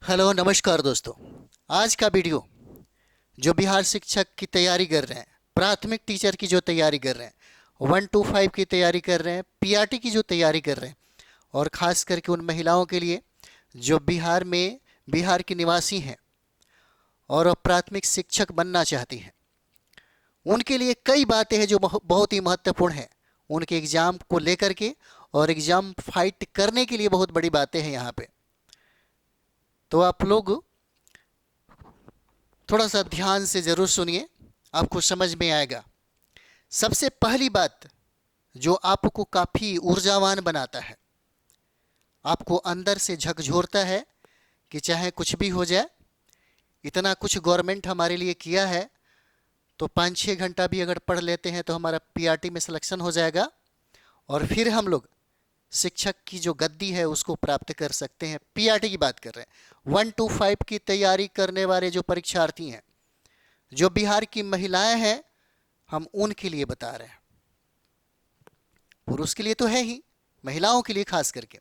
Hello नमस्कार दोस्तों। आज का वीडियो जो बिहार शिक्षक की तैयारी कर रहे हैं, प्राथमिक टीचर की जो तैयारी कर रहे हैं, 1 to 5 की तैयारी कर रहे हैं, पीआरटी की जो तैयारी कर रहे हैं, और ख़ास करके उन महिलाओं के लिए जो बिहार की निवासी हैं और अब प्राथमिक शिक्षक बनना चाहती हैं, उनके लिए कई बातें हैं जो बहुत ही महत्वपूर्ण हैं उनके एग्ज़ाम को लेकर के, और एग्ज़ाम फाइट करने के लिए बहुत बड़ी बातें हैं यहाँ पे। तो आप लोग थोड़ा सा ध्यान से ज़रूर सुनिए, आपको समझ में आएगा। सबसे पहली बात जो आपको काफ़ी ऊर्जावान बनाता है, आपको अंदर से झकझोरता है कि चाहे कुछ भी हो जाए, इतना कुछ गवर्नमेंट हमारे लिए किया है, तो 5-6 घंटा भी अगर पढ़ लेते हैं तो हमारा पीआरटी में सिलेक्शन हो जाएगा और फिर हम लोग शिक्षक की जो गद्दी है उसको प्राप्त कर सकते हैं। पीआरटी की बात कर रहे हैं। 1 to 5 की तैयारी करने वाले जो परीक्षार्थी हैं, जो बिहार की महिलाएं हैं, हम उनके लिए बता रहे हैं। पुरुष के लिए तो है ही, महिलाओं के लिए खास करके।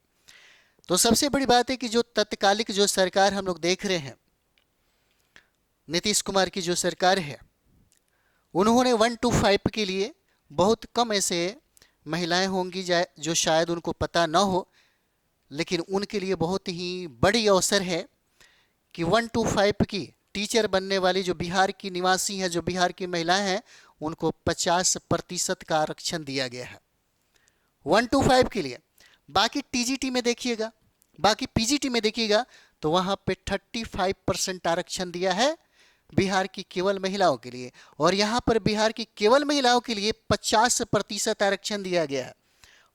तो सबसे बड़ी बात है कि जो तत्कालिक जो सरकार हम लोग देख रहे हैं, नीतीश कुमार की जो सरकार है, उन्होंने 1 to 5 के लिए बहुत कम ऐसे महिलाएं होंगी जो शायद उनको पता न हो, लेकिन उनके लिए बहुत ही बड़ी अवसर है कि 1 to 5 की टीचर बनने वाली जो बिहार की निवासी हैं, जो बिहार की महिलाएं हैं, उनको 50% का आरक्षण दिया गया है 1 to 5 के लिए। बाकी टीजीटी में देखिएगा, बाकी पीजीटी में देखिएगा तो वहाँ पे 35% आरक्षण दिया है बिहार की केवल महिलाओं के लिए, और यहाँ पर बिहार की केवल महिलाओं के लिए 50% आरक्षण दिया गया है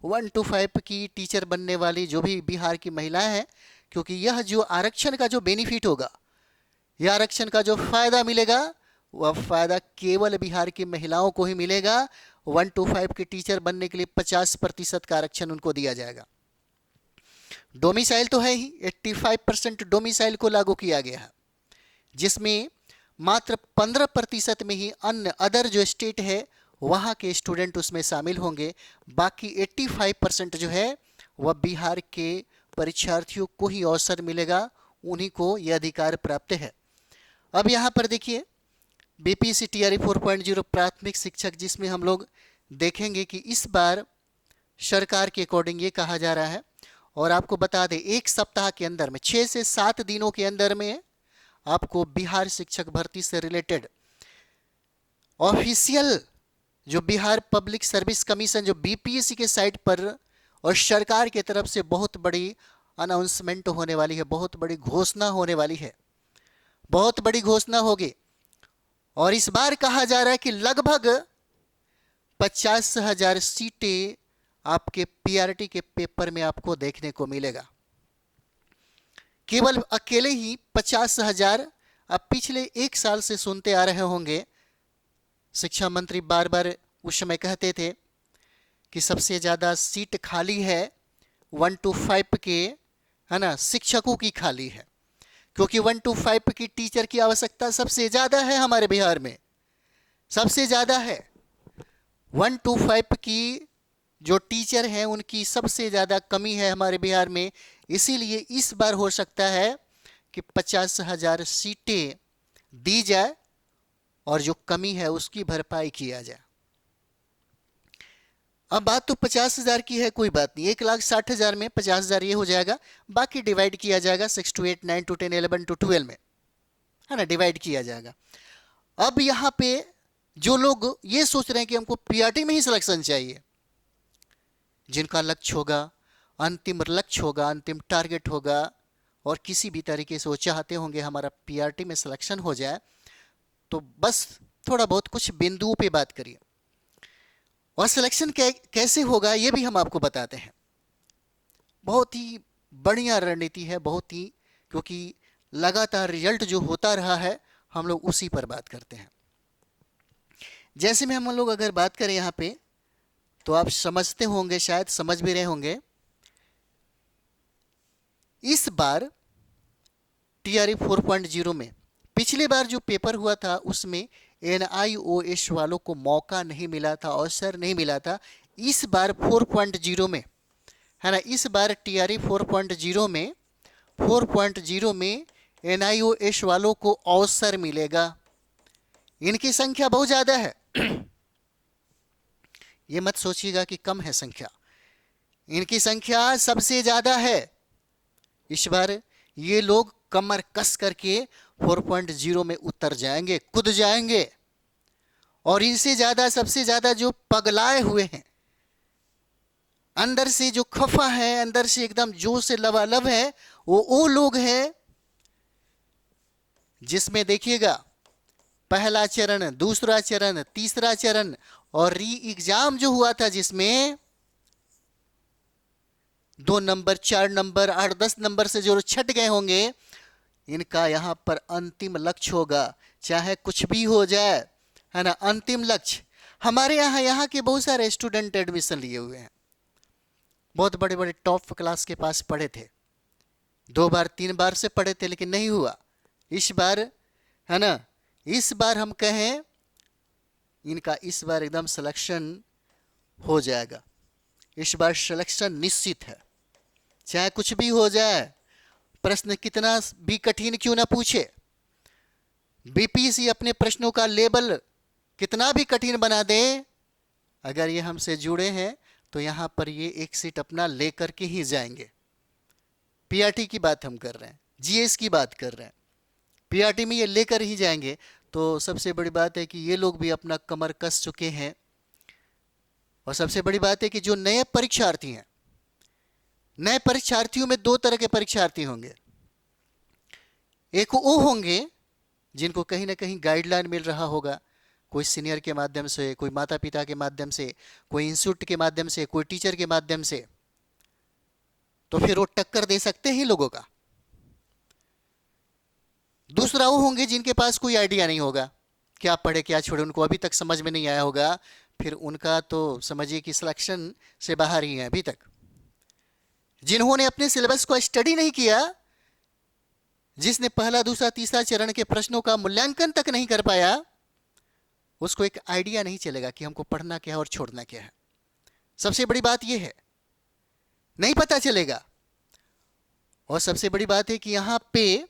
1 to 5 की टीचर बनने वाली जो भी बिहार की महिलाएं हैं। क्योंकि यह जो आरक्षण का जो बेनिफिट होगा, यह आरक्षण का जो फ़ायदा मिलेगा, वह फ़ायदा केवल बिहार की महिलाओं को ही मिलेगा। 1 to 5 के टीचर बनने के लिए 50% का आरक्षण उनको दिया जाएगा। डोमिसाइल तो है ही, 85% डोमिसाइल को लागू किया गया है, जिसमें मात्र 15% में ही अन्य अदर जो स्टेट है वहाँ के स्टूडेंट उसमें शामिल होंगे। बाकी 85% जो है वह बिहार के परीक्षार्थियों को ही अवसर मिलेगा, उन्हीं को यह अधिकार प्राप्त है। अब यहाँ पर देखिए बीपीएससी टीआरई 4.0 प्राथमिक शिक्षक, जिसमें हम लोग देखेंगे कि इस बार सरकार के अकॉर्डिंग ये कहा जा रहा है, और आपको बता दें 1 सप्ताह के अंदर में 6 से 7 दिनों के अंदर में आपको बिहार शिक्षक भर्ती से रिलेटेड ऑफिशियल जो बिहार पब्लिक सर्विस कमीशन जो बीपीएससी के साइट पर और सरकार की तरफ से बहुत बड़ी अनाउंसमेंट होने वाली है, बहुत बड़ी घोषणा होने वाली है, बहुत बड़ी घोषणा होगी। और इस बार कहा जा रहा है कि लगभग 50,000 सीटें आपके पीआरटी के पेपर में आपको देखने को मिलेगा। केवल अकेले ही 50,000। अब पिछले 1 साल से सुनते आ रहे होंगे, शिक्षा मंत्री बार बार उस समय कहते थे कि सबसे ज़्यादा सीट खाली है 1 to 5 के, है ना, शिक्षकों की खाली है, क्योंकि 1 to 5 की टीचर की आवश्यकता सबसे ज़्यादा है हमारे बिहार में, सबसे ज़्यादा है। 1 to 5 की जो टीचर हैं उनकी सबसे ज़्यादा कमी है हमारे बिहार में, इसीलिए इस बार हो सकता है कि 50,000 सीटें दी जाए और जो कमी है उसकी भरपाई किया जाए। अब बात तो 50,000 की है, कोई बात नहीं, 1,60,000 में 50,000 ये हो जाएगा, बाकी डिवाइड किया जाएगा 6 to 8, 9 to 10, 11 to 12 में, है ना, डिवाइड किया जाएगा। अब यहाँ पे जो लोग ये सोच रहे हैं कि हमको पीआरटी में ही सिलेक्शन चाहिए, जिनका लक्ष्य होगा, अंतिम लक्ष्य होगा, अंतिम टारगेट होगा, और किसी भी तरीके से वो चाहते होंगे हमारा पीआरटी में सिलेक्शन हो जाए, तो बस थोड़ा बहुत कुछ बिंदुओं पे बात करिए। और सिलेक्शन कैसे होगा ये भी हम आपको बताते हैं। बहुत ही बढ़िया रणनीति है, बहुत ही, क्योंकि लगातार रिजल्ट जो होता रहा है हम लोग उसी पर बात करते हैं। जैसे में हम लोग अगर बात करें यहाँ पे, तो आप समझते होंगे, शायद समझ भी रहे होंगे, इस बार टीआरई 4.0 में पिछले बार जो पेपर हुआ था उसमें एनआईओएस वालों को मौका नहीं मिला था, अवसर नहीं मिला था। इस बार 4.0 में, है ना, इस बार टीआरई 4.0 में NIOS वालों को अवसर मिलेगा। इनकी संख्या बहुत ज़्यादा है। ये मत सोचिएगा कि कम है संख्या, इनकी संख्या सबसे ज़्यादा है। इस बार ये लोग कमर कस करके 4.0 में उतर जाएंगे, कूद जाएंगे। और इनसे ज़्यादा, सबसे ज़्यादा जो पगलाए हुए हैं, अंदर से जो खफा है, अंदर से एकदम जोश से लबालब है, वो लोग हैं जिसमें देखिएगा पहला चरण, दूसरा चरण, तीसरा चरण और री एग्जाम जो हुआ था, जिसमें 2 नंबर, 4 नंबर, 8, 10 नंबर से जो छट गए होंगे, इनका यहां पर अंतिम लक्ष्य होगा, चाहे कुछ भी हो जाए, है ना। अंतिम लक्ष्य हमारे यहाँ के बहुत सारे स्टूडेंट एडमिशन लिए हुए हैं, बहुत बड़े बड़े टॉप क्लास के पास पढ़े थे, 2 बार 3 बार से पढ़े थे, लेकिन नहीं हुआ। इस बार, है ना, इस बार हम कहें इनका इस बार एकदम सिलेक्शन हो जाएगा। इस बार सिलेक्शन निश्चित है, चाहे कुछ भी हो जाए, प्रश्न कितना भी कठिन क्यों ना पूछे, बीपीएससी अपने प्रश्नों का लेवल कितना भी कठिन बना दे, अगर ये हमसे जुड़े हैं तो यहाँ पर ये एक सीट अपना लेकर के ही जाएंगे। पीआरटी की बात हम कर रहे हैं, जीएस की बात कर रहे हैं, पीआरटी में ये लेकर ही जाएंगे। तो सबसे बड़ी बात है कि ये लोग भी अपना कमर कस चुके हैं। और सबसे बड़ी बात है कि जो नए परीक्षार्थी हैं, नए परीक्षार्थियों में 2 तरह के परीक्षार्थी होंगे। एक वो होंगे जिनको कहीं ना कहीं गाइडलाइन मिल रहा होगा, कोई सीनियर के माध्यम से, कोई माता पिता के माध्यम से, कोई इंस्टीट्यूट के माध्यम से, कोई टीचर के माध्यम से, तो फिर वो टक्कर दे सकते हैं लोगों का। दूसरा वो होंगे जिनके पास कोई आइडिया नहीं होगा, क्या पढ़े क्या छोड़े, उनको अभी तक समझ में नहीं आया होगा, फिर उनका तो समझिए कि सिलेक्शन से बाहर ही है अभी तक। जिन्होंने अपने सिलेबस को स्टडी नहीं किया, जिसने पहला, दूसरा, तीसरा चरण के प्रश्नों का मूल्यांकन तक नहीं कर पाया, उसको एक आइडिया नहीं चलेगा कि हमको पढ़ना क्या है और छोड़ना क्या है। सबसे बड़ी बात यह है, नहीं पता चलेगा। और सबसे बड़ी बात है कि यहाँ पे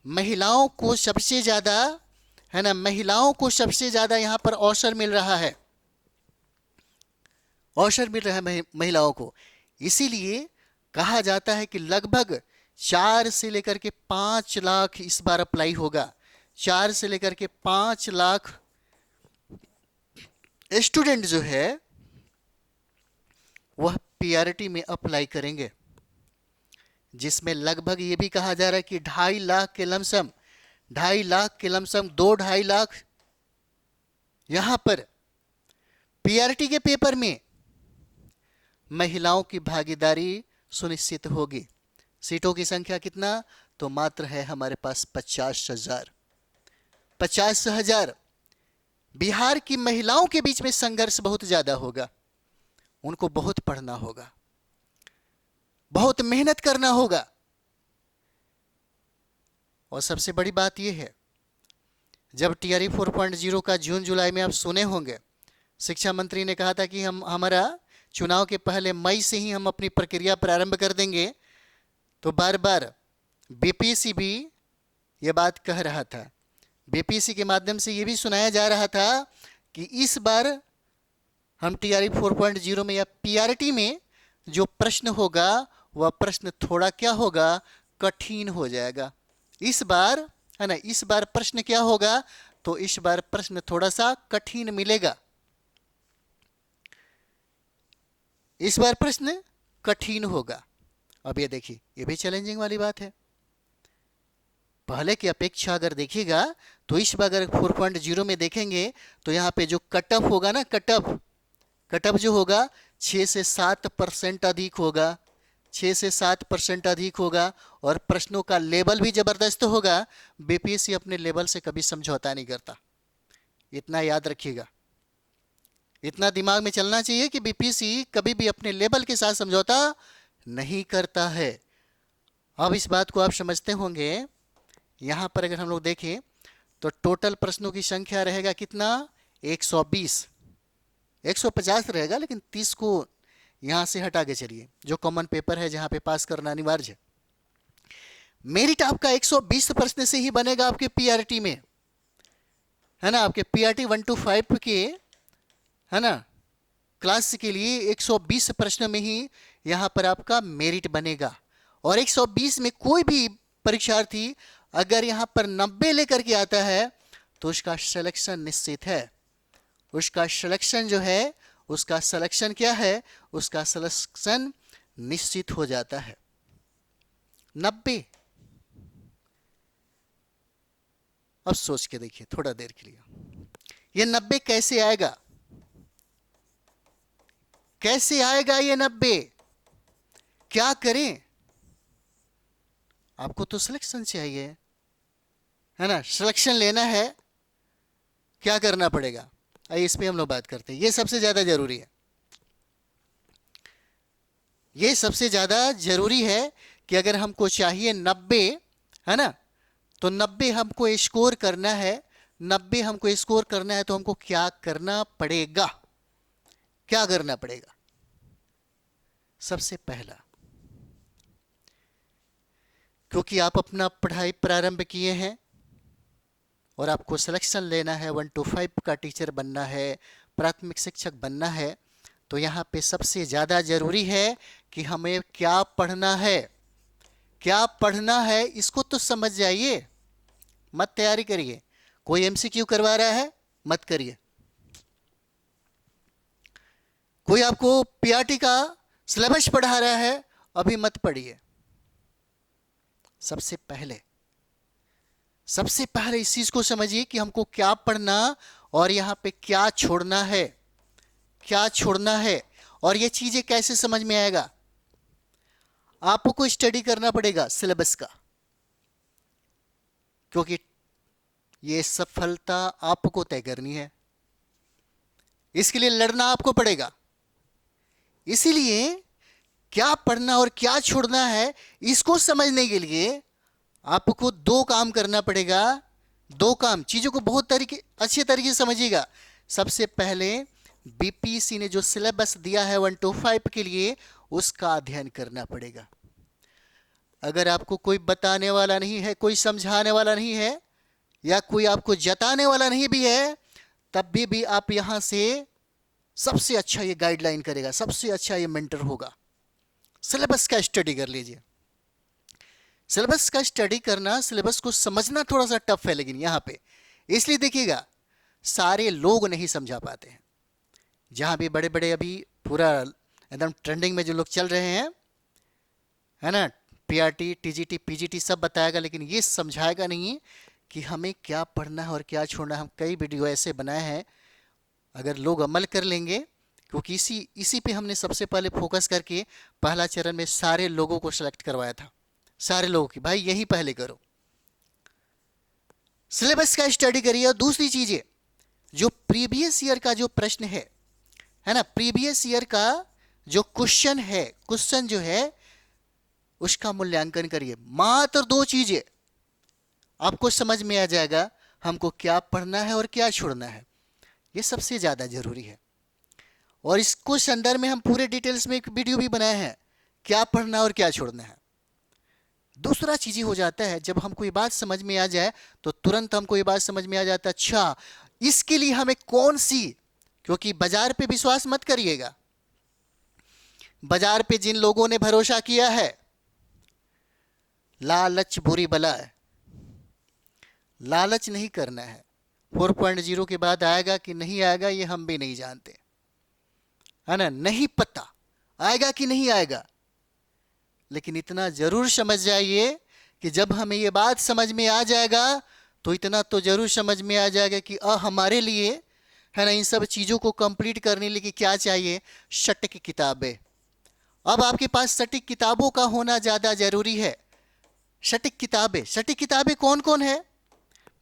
महिलाओं को सबसे ज़्यादा, है ना, महिलाओं को सबसे ज़्यादा यहाँ पर अवसर मिल रहा है, अवसर मिल रहा है महिलाओं को। इसीलिए कहा जाता है कि लगभग 4 से लेकर के 5 लाख इस बार अप्लाई होगा। 4 से लेकर के 5 लाख स्टूडेंट जो है वह पीआरटी में अप्लाई करेंगे, जिसमें लगभग ये भी कहा जा रहा है कि 2.5 लाख के लमसम, 2.5 लाख के लमसम, 2-2.5 लाख यहां पर पीआरटी के पेपर में महिलाओं की भागीदारी सुनिश्चित होगी। सीटों की संख्या कितना, तो मात्र है हमारे पास 50,000। 50,000। बिहार की महिलाओं के बीच में संघर्ष बहुत ज्यादा होगा, उनको बहुत पढ़ना होगा, बहुत मेहनत करना होगा। और सबसे बड़ी बात यह है, जब टीआरई 4.0 का जून जुलाई में आप सुने होंगे, शिक्षा मंत्री ने कहा था कि हमारा चुनाव के पहले मई से ही हम अपनी प्रक्रिया प्रारंभ कर देंगे। तो बार बार बीपीएससी भी यह बात कह रहा था, बीपीएससी के माध्यम से यह भी सुनाया जा रहा था कि इस बार हम टीआरई 4.0 में या पीआरटी में जो प्रश्न होगा वह प्रश्न थोड़ा क्या होगा, कठिन हो जाएगा। इस बार, है ना, इस बार प्रश्न क्या होगा, तो इस बार प्रश्न थोड़ा सा कठिन मिलेगा। इस बार प्रश्न कठिन होगा। अब ये देखिए, ये भी चैलेंजिंग वाली बात है। पहले की अपेक्षा अगर देखिएगा तो इस बार अगर 4.0 में देखेंगे तो यहाँ पे जो कट ऑफ होगा ना, कट ऑफ जो होगा 6 से 7% अधिक होगा, 6 से 7% अधिक होगा। और प्रश्नों का लेवल भी जबरदस्त होगा। बीपीएससी अपने लेवल से कभी समझौता नहीं करता, इतना याद रखिएगा, इतना दिमाग में चलना चाहिए कि बीपीएससी कभी भी अपने लेवल के साथ समझौता नहीं करता है। अब इस बात को आप समझते होंगे। यहाँ पर अगर हम लोग देखें तो टोटल प्रश्नों की संख्या रहेगा कितना, 120, 150 रहेगा, लेकिन 30 को यहाँ से हटा के चलिए, जो कॉमन पेपर है जहाँ पे पास करना अनिवार्य है। मेरिट आपका 120 प्रश्न से ही बनेगा आपके पीआरटी में, है ना। आपके पीआरटी 1 to 5 के, है ना, क्लास के लिए 120 प्रश्न में ही यहाँ पर आपका मेरिट बनेगा। और 120 में कोई भी परीक्षार्थी अगर यहाँ पर 90 लेकर के आता है तो उसका सिलेक्शन निश्चित है। उसका सिलेक्शन जो है, उसका सिलेक्शन क्या है, उसका सिलेक्शन निश्चित हो जाता है। 90। अब सोच के देखिए थोड़ा देर के लिए, ये 90 कैसे आएगा, कैसे आएगा ये 90? क्या करें? आपको तो सिलेक्शन चाहिए, है ना। सिलेक्शन लेना है, क्या करना पड़ेगा? आइए इस पे हम लोग बात करते हैं। ये सबसे ज्यादा जरूरी है, ये सबसे ज्यादा जरूरी है कि अगर हमको चाहिए 90, है ना, तो 90 हमको स्कोर करना है। 90 हमको स्कोर करना है तो हमको क्या करना पड़ेगा? क्या करना पड़ेगा? सबसे पहला, क्योंकि आप अपना पढ़ाई प्रारंभ किए हैं और आपको सिलेक्शन लेना है, 1 to 5 का टीचर बनना है, प्राथमिक शिक्षक बनना है, तो यहाँ पे सबसे ज़्यादा ज़रूरी है कि हमें क्या पढ़ना है। क्या पढ़ना है इसको तो समझ जाइए, मत तैयारी करिए। कोई एमसीक्यू करवा रहा है, मत करिए। कोई आपको पीआरटी का सिलेबस पढ़ा रहा है, अभी मत पढ़िए। सबसे पहले इस चीज को समझिए कि हमको क्या पढ़ना और यहाँ पे क्या छोड़ना है, क्या छोड़ना है। और ये चीजें कैसे समझ में आएगा? आपको स्टडी करना पड़ेगा सिलेबस का, क्योंकि ये सफलता आपको तय करनी है, इसके लिए लड़ना आपको पड़ेगा। इसीलिए क्या पढ़ना और क्या छोड़ना है इसको समझने के लिए आपको दो काम करना पड़ेगा। दो काम, चीजों को बहुत अच्छे तरीके से समझिएगा। सबसे पहले बीपीएससी ने जो सिलेबस दिया है 1 to 5 के लिए, उसका अध्ययन करना पड़ेगा। अगर आपको कोई बताने वाला नहीं है, कोई समझाने वाला नहीं है, या कोई आपको जताने वाला नहीं भी है, तब भी आप यहां से सबसे अच्छा ये गाइडलाइन करेगा, सबसे अच्छा ये मेंटर होगा। सिलेबस का स्टडी कर लीजिए। सिलेबस का स्टडी करना, सिलेबस को समझना थोड़ा सा टफ है, लेकिन यहाँ पे इसलिए देखिएगा सारे लोग नहीं समझा पाते हैं। जहाँ भी बड़े बड़े अभी पूरा एकदम ट्रेंडिंग में जो लोग चल रहे हैं, है ना, पीआरटी, टीजीटी, पीजीटी सब बताएगा, लेकिन ये समझाएगा नहीं कि हमें क्या पढ़ना है और क्या छोड़ना है। हम कई वीडियो ऐसे बनाए हैं, अगर लोग अमल कर लेंगे, क्योंकि इसी पे हमने सबसे पहले फोकस करके पहला चरण में सारे लोगों को सिलेक्ट करवाया था। सारे लोगों की, भाई यही पहले करो, सिलेबस का स्टडी करिए। और दूसरी चीज है, जो प्रीवियस ईयर का जो प्रश्न है ना, प्रीवियस ईयर का जो क्वेश्चन है, क्वेश्चन जो है उसका मूल्यांकन करिए। मात्र दो चीजें आपको समझ में आ जाएगा, हमको क्या पढ़ना है और क्या छोड़ना है। ये सबसे ज्यादा जरूरी है। और इसको संदर्भ में हम पूरे डिटेल्स में एक वीडियो भी बनाए हैं, क्या पढ़ना और क्या छोड़ना है। दूसरा चीज ही हो जाता है, जब हमको ये बात समझ में आ जाए तो तुरंत हमको ये बात समझ में आ जाता है, अच्छा इसके लिए हमें कौन सी, क्योंकि बाजार पे विश्वास मत करिएगा। बाजार पे जिन लोगों ने भरोसा किया है, लालच बुरी बला है, लालच नहीं करना है। 4.0 के बाद आएगा कि नहीं आएगा ये हम भी नहीं जानते, है ना, नहीं पता आएगा कि नहीं आएगा। लेकिन इतना जरूर समझ जाइए कि जब हमें ये बात समझ में आ जाएगा तो इतना तो जरूर समझ में आ जाएगा कि हमारे लिए, है ना, इन सब चीज़ों को कंप्लीट करने के लिए क्या चाहिए? सटीक किताबें। अब आपके पास सटीक किताबों का होना ज़्यादा जरूरी है। सटीक किताबें कौन कौन है?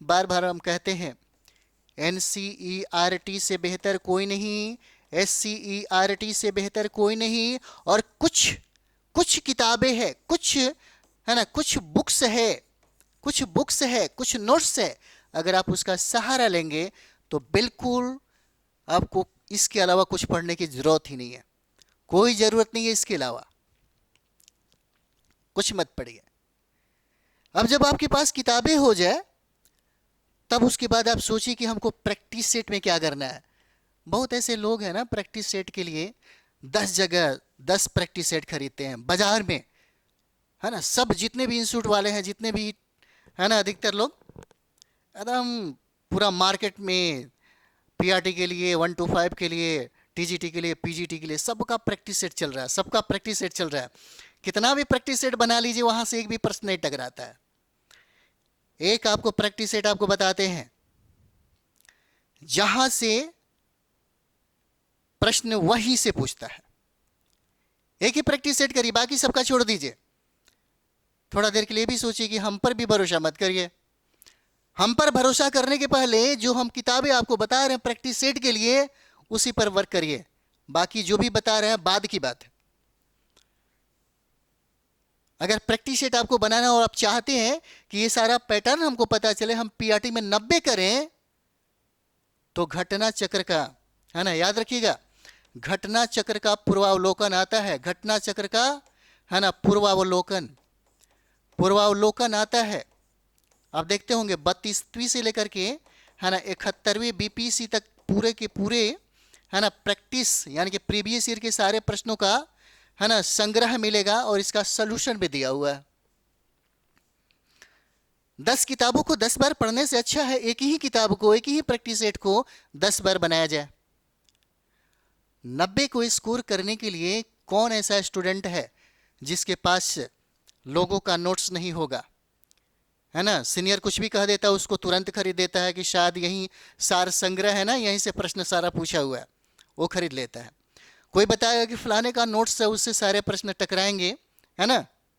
बार बार हम कहते हैं, NCERT से बेहतर कोई नहीं, SCERT से बेहतर कोई नहीं। और कुछ किताबें हैं, कुछ, है ना, कुछ बुक्स है, कुछ नोट्स है। अगर आप उसका सहारा लेंगे तो बिल्कुल आपको इसके अलावा कुछ पढ़ने की जरूरत ही नहीं है, कोई जरूरत नहीं है इसके अलावा, कुछ मत पढ़िए। अब जब आपके पास किताबें हो जाए, तब उसके बाद आप सोचिए कि हमको प्रैक्टिस सेट में क्या करना है। बहुत ऐसे लोग हैं ना, प्रैक्टिस सेट के लिए 10 जगह 10 प्रैक्टिस सेट खरीदते हैं बाजार में, है ना। सब जितने भी इंस्टीट्यूट वाले हैं, जितने भी, है ना, अधिकतर लोग एकदम पूरा मार्केट में पीआरटी के लिए, 1 to 5 के लिए, टीजीटी के लिए, पीजीटी के लिए, सबका प्रैक्टिस सेट चल रहा है, सबका प्रैक्टिस सेट चल रहा है। कितना भी प्रैक्टिस सेट बना लीजिए, वहां से एक भी प्रश्न नहीं टकराता है। एक आपको प्रैक्टिस सेट आपको बताते हैं जहां से प्रश्न वहीं से पूछता है। एक ही प्रैक्टिस सेट करिए, बाकी सबका छोड़ दीजिए। थोड़ा देर के लिए भी सोचिए कि हम पर भी भरोसा मत करिए। हम पर भरोसा करने के पहले जो हम किताबें आपको बता रहे हैं प्रैक्टिस सेट के लिए, उसी पर वर्क करिए। बाकी जो भी बता रहे हैं बाद की बात है। अगर प्रैक्टिस सेट आपको बनाना और आप चाहते हैं कि ये सारा पैटर्न हमको पता चले, हम पीआरटी में 90 करें, तो घटना चक्र का, है ना, याद रखिएगा, घटना चक्र का पूर्वावलोकन आता है। घटना चक्र का, है ना, पूर्वावलोकन आता है। आप देखते होंगे 32वीं से लेकर के, है ना, 71वीं बीपीसी तक पूरे के पूरे, है ना, प्रैक्टिस यानी कि प्रीवियस ईयर के सारे प्रश्नों का, है ना, संग्रह मिलेगा और इसका सॉल्यूशन भी दिया हुआ है। 10 किताबों को 10 बार पढ़ने से अच्छा है एक ही किताब को, एक ही प्रैक्टिस सेट को 10 बार बनाया जाए। 90 को स्कोर करने के लिए कौन ऐसा स्टूडेंट है जिसके पास लोगों का नोट्स नहीं होगा, है ना। सीनियर कुछ भी कह देता है, उसको तुरंत खरीद देता है कि शायद यही सार संग्रह है ना, यहीं से प्रश्न सारा पूछा हुआ है, वो खरीद लेता है। कोई बताएगा कि फलाने का नोट्स है, उससे सारे प्रश्न टकराएंगे, है ना,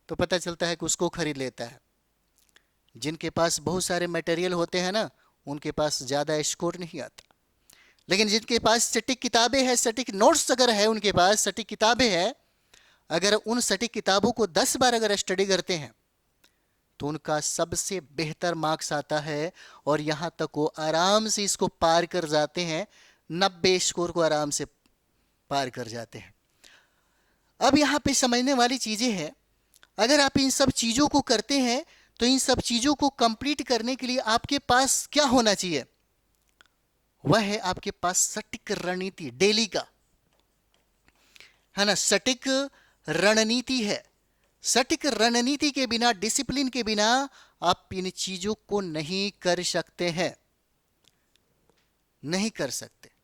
तो पता चलता है कि उसको खरीद लेता है। जिनके पास बहुत सारे मटेरियल होते हैं ना, उनके पास ज़्यादा स्कोर नहीं आता। लेकिन जिनके पास सटीक किताबें हैं, सटीक नोट्स अगर है, उनके पास सटीक किताबें हैं, अगर उन सटीक किताबों को 10 बार अगर स्टडी करते हैं, तो उनका सबसे बेहतर मार्क्स आता है। और यहाँ तक वो आराम से इसको पार कर जाते हैं, 90 स्कोर को आराम से पार कर जाते हैं। अब यहाँ पे समझने वाली चीज़ें हैं, अगर आप इन सब चीज़ों को करते हैं, तो इन सब चीज़ों को कंप्लीट करने के लिए आपके पास क्या होना चाहिए? वह है आपके पास सटीक रणनीति, डेली का, है ना, सटीक रणनीति है। सटीक रणनीति के बिना, डिसिप्लिन के बिना आप इन चीजों को नहीं कर सकते हैं, नहीं कर सकते।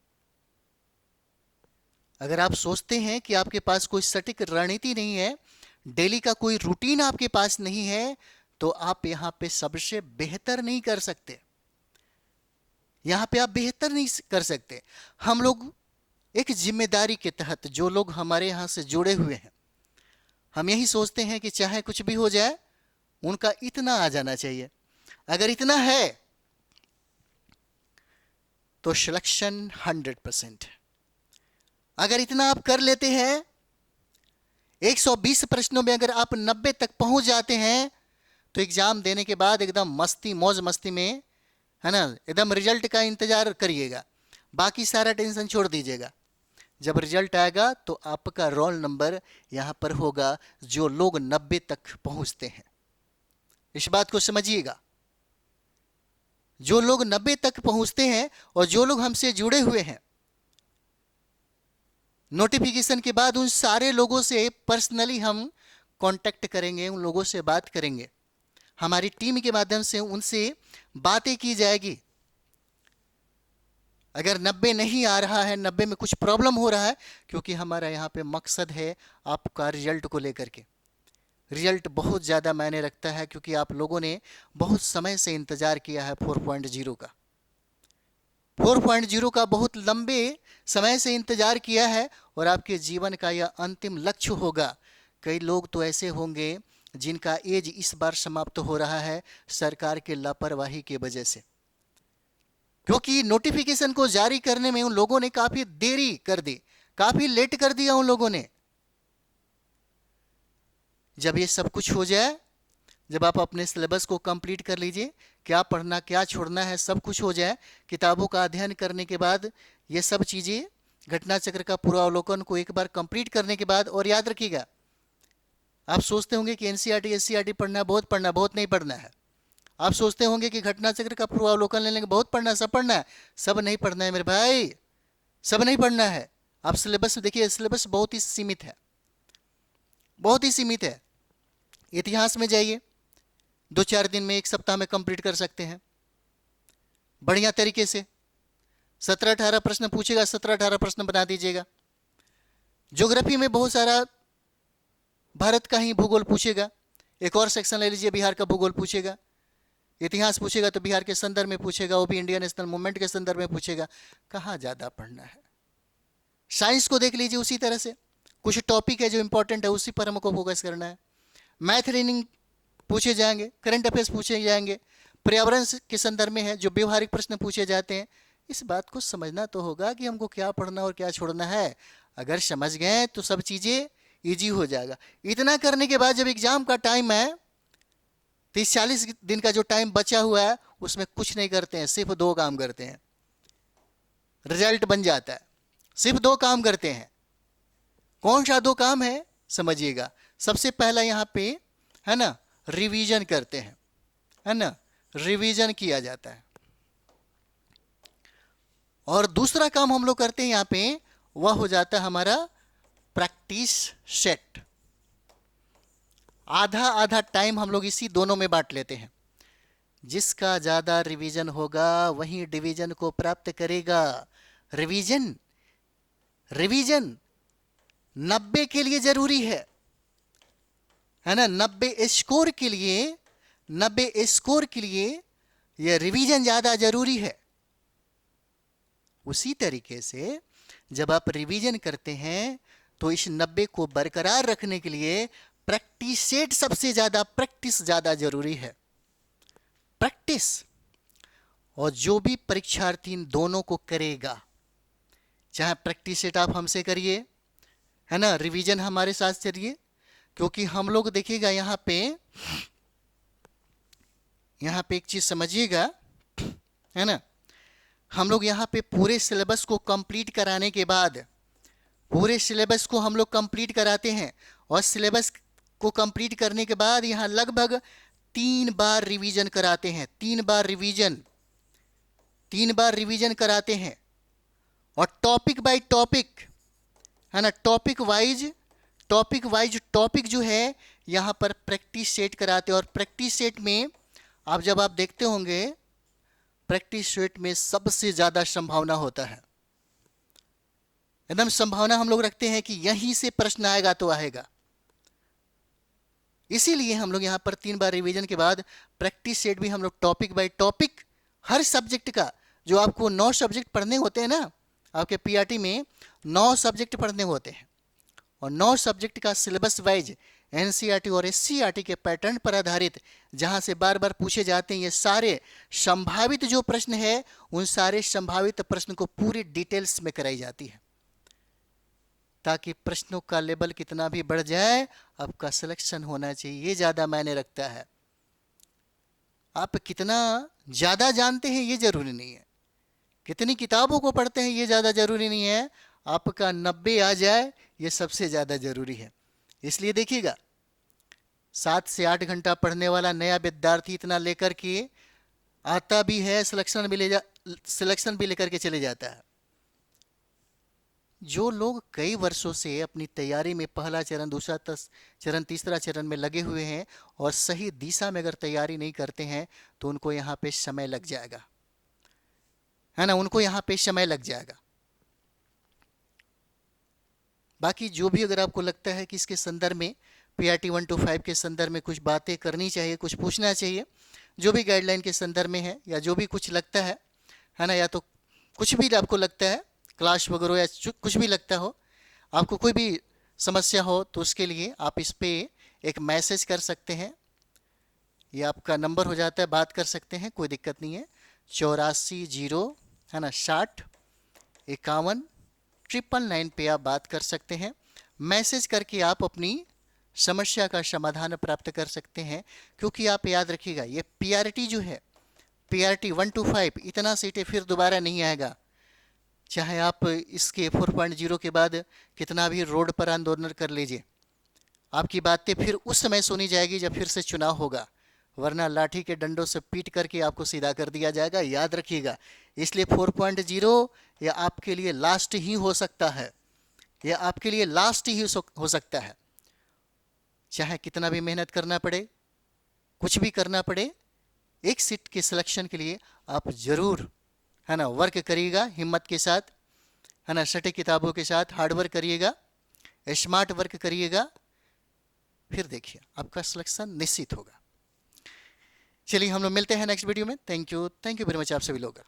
अगर आप सोचते हैं कि आपके पास कोई सटीक रणनीति नहीं है, डेली का कोई रूटीन आपके पास नहीं है, तो आप यहां पे सबसे बेहतर नहीं कर सकते। यहां पे आप बेहतर नहीं कर सकते। हम लोग एक जिम्मेदारी के तहत, जो लोग हमारे यहां से जुड़े हुए हैं, हम यही सोचते हैं कि चाहे कुछ भी हो जाए, उनका इतना आ जाना चाहिए। अगर इतना है तो सिलेक्शन 100% है। अगर इतना आप कर लेते हैं, 120 प्रश्नों में अगर आप 90 तक पहुंच जाते हैं, तो एग्जाम देने के बाद एकदम मस्ती, मौज मस्ती में, है ना, एकदम रिजल्ट का इंतजार करिएगा, बाकी सारा टेंशन छोड़ दीजिएगा। जब रिजल्ट आएगा तो आपका रोल नंबर यहां पर होगा, जो लोग 90 तक पहुंचते हैं। इस बात को समझिएगा, जो लोग 90 तक पहुंचते हैं और जो लोग हमसे जुड़े हुए हैं, नोटिफिकेशन के बाद उन सारे लोगों से पर्सनली हम कांटेक्ट करेंगे, उन लोगों से बात करेंगे, हमारी टीम के माध्यम से उनसे बातें की जाएगी। अगर 90 नहीं आ रहा है, 90 में कुछ प्रॉब्लम हो रहा है, क्योंकि हमारा यहाँ पे मकसद है आपका रिजल्ट को लेकर के। रिजल्ट बहुत ज़्यादा मायने रखता है, क्योंकि आप लोगों ने बहुत समय से इंतज़ार किया है 4.0 का। 4.0 का बहुत लंबे समय से इंतज़ार किया है, और आपके जीवन का यह अंतिम लक्ष्य होगा। कई लोग तो ऐसे होंगे जिनका एज इस बार समाप्त हो रहा है सरकार के लापरवाही की वजह से, क्योंकि नोटिफिकेशन को जारी करने में उन लोगों ने काफ़ी देरी कर दी, काफ़ी लेट कर दिया उन लोगों ने। जब ये सब कुछ हो जाए, जब आप अपने सिलेबस को कंप्लीट कर लीजिए, क्या पढ़ना क्या छोड़ना है सब कुछ हो जाए, किताबों का अध्ययन करने के बाद, ये सब चीज़ें, घटना चक्र का पूर्वावलोकन को एक बार कंप्लीट करने के बाद, और याद रखिएगा आप सोचते होंगे कि एनसीईआरटी एससीईआरटी पढ़ना है, बहुत नहीं पढ़ना है। आप सोचते होंगे कि घटना चक्र का पूर्वावलोकन लेने के बहुत पढ़ना है, सब पढ़ना है। सब नहीं पढ़ना है मेरे भाई, सब नहीं पढ़ना है। आप सिलेबस देखिए, सिलेबस बहुत ही सीमित है, बहुत ही सीमित है। इतिहास में जाइए, 2-4 दिन में, 1 सप्ताह में कंप्लीट कर सकते हैं बढ़िया तरीके से। 17-18 प्रश्न पूछेगा, 17-18 प्रश्न बना दीजिएगा। ज्योग्राफी में बहुत सारा भारत का ही भूगोल पूछेगा, एक और सेक्शन ले लीजिए, बिहार का भूगोल पूछेगा। इतिहास पूछेगा तो बिहार के संदर्भ में पूछेगा, वो भी इंडियन नेशनल मूवमेंट के संदर्भ में पूछेगा। कहाँ ज़्यादा पढ़ना है? साइंस को देख लीजिए, उसी तरह से कुछ टॉपिक है जो इंपॉर्टेंट है, उसी पर हमको फोकस करना है। मैथ रीजनिंग पूछे जाएंगे, करंट अफेयर्स पूछे जाएंगे, पर्यावरण के संदर्भ में है जो व्यवहारिक प्रश्न पूछे जाते हैं। इस बात को समझना तो होगा कि हमको क्या पढ़ना और क्या छोड़ना है। अगर समझ गए तो सब चीज़ें ईजी हो जाएगा। इतना करने के बाद जब एग्जाम का टाइम है, 30-40 दिन का जो टाइम बचा हुआ है, उसमें कुछ नहीं करते हैं, सिर्फ 2 काम करते हैं, रिजल्ट बन जाता है। सिर्फ 2 काम करते हैं। कौन सा 2 काम है समझिएगा। सबसे पहला यहाँ पे है ना, रिवीजन करते हैं, है ना, रिवीजन किया जाता है। और दूसरा काम हम लोग करते हैं यहाँ पे, वह हो जाता है हमारा प्रैक्टिस सेट। आधा आधा टाइम हम लोग इसी दोनों में बांट लेते हैं। जिसका ज़्यादा रिवीजन होगा वही डिवीजन को प्राप्त करेगा। रिवीजन रिवीजन 90 के लिए जरूरी है ना, 90 स्कोर के लिए, 90 स्कोर के लिए यह रिवीजन ज़्यादा जरूरी है। उसी तरीके से जब आप रिवीजन करते हैं तो इस 90 को बरकरार रखने के लिए प्रैक्टिस सेट सबसे ज़्यादा, प्रैक्टिस ज़्यादा जरूरी है, प्रैक्टिस। और जो भी परीक्षार्थी इन दोनों को करेगा, चाहे प्रैक्टिस सेट आप हमसे करिए, है ना, रिवीजन हमारे साथ चलिए, क्योंकि हम लोग देखिएगा यहाँ पे एक चीज़ समझिएगा, है ना, हम लोग यहाँ पे पूरे सिलेबस को कंप्लीट कराने के बाद, पूरे सिलेबस को हम लोग कंप्लीट कराते हैं, और सिलेबस को कंप्लीट करने के बाद यहाँ लगभग 3 बार रिवीजन कराते हैं, 3 बार रिवीजन कराते हैं। और टॉपिक बाय टॉपिक, है ना, टॉपिक वाइज टॉपिक जो है यहाँ पर प्रैक्टिस सेट कराते हैं। और प्रैक्टिस सेट में जब आप देखते होंगे, प्रैक्टिस सेट में सबसे ज़्यादा संभावना होता है, एकदम संभावना हम लोग रखते हैं कि यहीं से प्रश्न आएगा तो आएगा। इसीलिए हम लोग यहाँ पर 3 बार रिवीजन के बाद प्रैक्टिस सेट भी हम लोग topic by topic, her subject का, जो आपको 9 सब्जेक्ट पढ़ने होते हैं ना, आपके पीआरटी में 9 सब्जेक्ट पढ़ने होते हैं, और 9 सब्जेक्ट का सिलेबस वाइज एनसीईआरटी और एससीईआरटी के पैटर्न पर आधारित, जहां से बार बार पूछे जाते हैं ये सारे संभावित जो प्रश्न है, उन सारे संभावित प्रश्न को पूरी डिटेल्स में कराई जाती है, ताकि प्रश्नों का लेवल कितना भी बढ़ जाए, आपका सिलेक्शन होना चाहिए। ये ज़्यादा मायने रखता है। आप कितना ज़्यादा जानते हैं ये ज़रूरी नहीं है, कितनी किताबों को पढ़ते हैं ये ज़्यादा ज़रूरी नहीं है, आपका 90 आ जाए ये सबसे ज़्यादा ज़रूरी है। इसलिए देखिएगा, 7 से 8 घंटा पढ़ने वाला नया विद्यार्थी इतना लेकर के आता भी है, सिलेक्शन भी लेकर के चले जाता है। जो लोग कई वर्षों से अपनी तैयारी में पहला चरण, दूसरा चरण, तीसरा चरण में लगे हुए हैं, और सही दिशा में अगर तैयारी नहीं करते हैं तो उनको यहाँ पे समय लग जाएगा, है ना, उनको यहाँ पे समय लग जाएगा। बाकी जो भी अगर आपको लगता है कि इसके संदर्भ में, पीआरटी 125 के संदर्भ में कुछ बातें करनी चाहिए, कुछ पूछना चाहिए, जो भी गाइडलाइन के संदर्भ में है, या जो भी कुछ लगता है ना, या तो कुछ भी आपको लगता है, क्लास वगैरह या कुछ भी लगता हो, आपको कोई भी समस्या हो, तो उसके लिए आप इस पर एक मैसेज कर सकते हैं। ये आपका नंबर हो जाता है, बात कर सकते हैं, कोई दिक्कत नहीं है। 84 है ना 60 51 999 पे आप बात कर सकते हैं। मैसेज करके आप अपनी समस्या का समाधान प्राप्त कर सकते हैं। क्योंकि आप याद रखिएगा, ये पीआरटी जो है, पीआरटी 125 इतना सीटें फिर दोबारा नहीं आएगा। चाहे आप इसके 4.0 के बाद कितना भी रोड पर आंदोलन कर लीजिए, आपकी बातें फिर उस समय सुनी जाएगी जब फिर से चुनाव होगा, वरना लाठी के डंडों से पीट करके आपको सीधा कर दिया जाएगा, याद रखिएगा। इसलिए 4.0 यह आपके लिए लास्ट ही हो सकता है, यह आपके लिए लास्ट ही हो सकता है। चाहे कितना भी मेहनत करना पड़े, कुछ भी करना पड़े, एक सीट के सिलेक्शन के लिए आप जरूर, है ना, वर्क करिएगा हिम्मत के साथ, है ना, सटीक किताबों के साथ हार्ड वर्क करिएगा, स्मार्ट वर्क करिएगा, फिर देखिए आपका सिलेक्शन निश्चित होगा। चलिए हम लोग मिलते हैं नेक्स्ट वीडियो में। थैंक यू वेरी मच आप सभी लोग।